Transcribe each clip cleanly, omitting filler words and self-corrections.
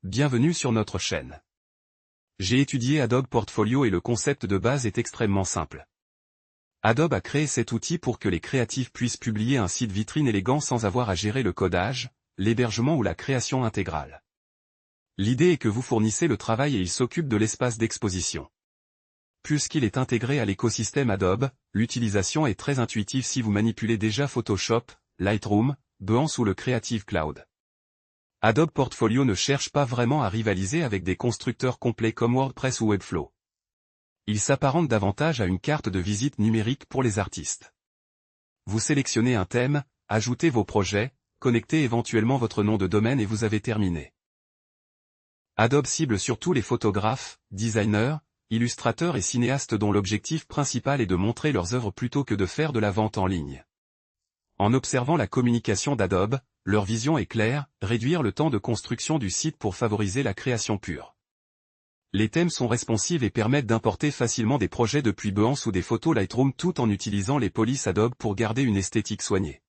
bienvenue sur notre chaîne. J'ai étudié Adobe Portfolio et le concept de base est extrêmement simple. Adobe a créé cet outil pour que les créatifs puissent publier un site vitrine élégant sans avoir à gérer le codage, l'hébergement ou la création intégrale. L'idée est que vous fournissez le travail et il s'occupe de l'espace d'exposition. Puisqu'il est intégré à l'écosystème Adobe, l'utilisation est très intuitive si vous manipulez déjà Photoshop, Lightroom, Behance ou le Creative Cloud. Adobe Portfolio ne cherche pas vraiment à rivaliser avec des constructeurs complets comme WordPress ou Webflow. Il s'apparente davantage à une carte de visite numérique pour les artistes. Vous sélectionnez un thème, ajoutez vos projets, connectez éventuellement votre nom de domaine et vous avez terminé. Adobe cible surtout les photographes, designers, illustrateurs et cinéastes dont l'objectif principal est de montrer leurs œuvres plutôt que de faire de la vente en ligne. En observant la communication d'Adobe, leur vision est claire, réduire le temps de construction du site pour favoriser la création pure. Les thèmes sont responsives et permettent d'importer facilement des projets depuis Behance ou des photos Lightroom tout en utilisant les polices Adobe pour garder une esthétique soignée.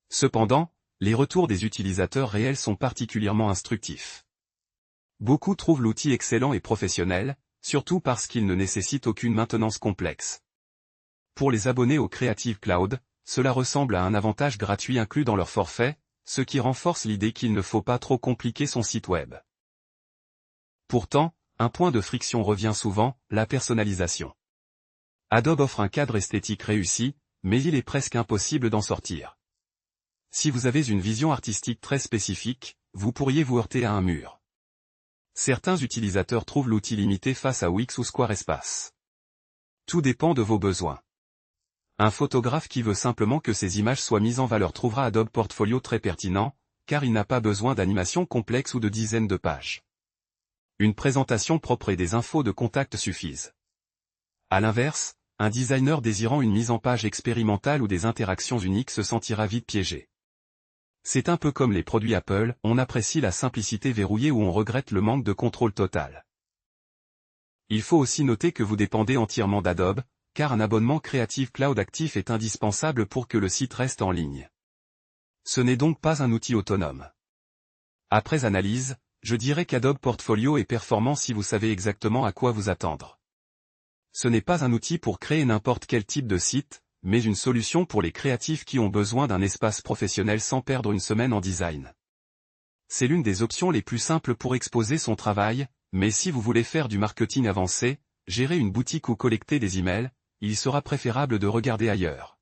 Cependant, les retours des utilisateurs réels sont particulièrement instructifs. Beaucoup trouvent l'outil excellent et professionnel, surtout parce qu'il ne nécessite aucune maintenance complexe. Pour les abonnés au Creative Cloud, cela ressemble à un avantage gratuit inclus dans leur forfait, ce qui renforce l'idée qu'il ne faut pas trop compliquer son site web. Pourtant, un point de friction revient souvent, la personnalisation. Adobe offre un cadre esthétique réussi, mais il est presque impossible d'en sortir. Si vous avez une vision artistique très spécifique, vous pourriez vous heurter à un mur. Certains utilisateurs trouvent l'outil limité face à Wix ou Squarespace. Tout dépend de vos besoins. Un photographe qui veut simplement que ses images soient mises en valeur trouvera Adobe Portfolio très pertinent, car il n'a pas besoin d'animations complexes ou de dizaines de pages. Une présentation propre et des infos de contact suffisent. À l'inverse, un designer désirant une mise en page expérimentale ou des interactions uniques se sentira vite piégé. C'est un peu comme les produits Apple, on apprécie la simplicité verrouillée ou on regrette le manque de contrôle total. Il faut aussi noter que vous dépendez entièrement d'Adobe, car un abonnement Creative Cloud actif est indispensable pour que le site reste en ligne. Ce n'est donc pas un outil autonome. Après analyse, je dirais qu'Adobe Portfolio est performant si vous savez exactement à quoi vous attendre. Ce n'est pas un outil pour créer n'importe quel type de site, mais une solution pour les créatifs qui ont besoin d'un espace professionnel sans perdre une semaine en design. C'est l'une des options les plus simples pour exposer son travail, mais si vous voulez faire du marketing avancé, gérer une boutique ou collecter des emails, il sera préférable de regarder ailleurs.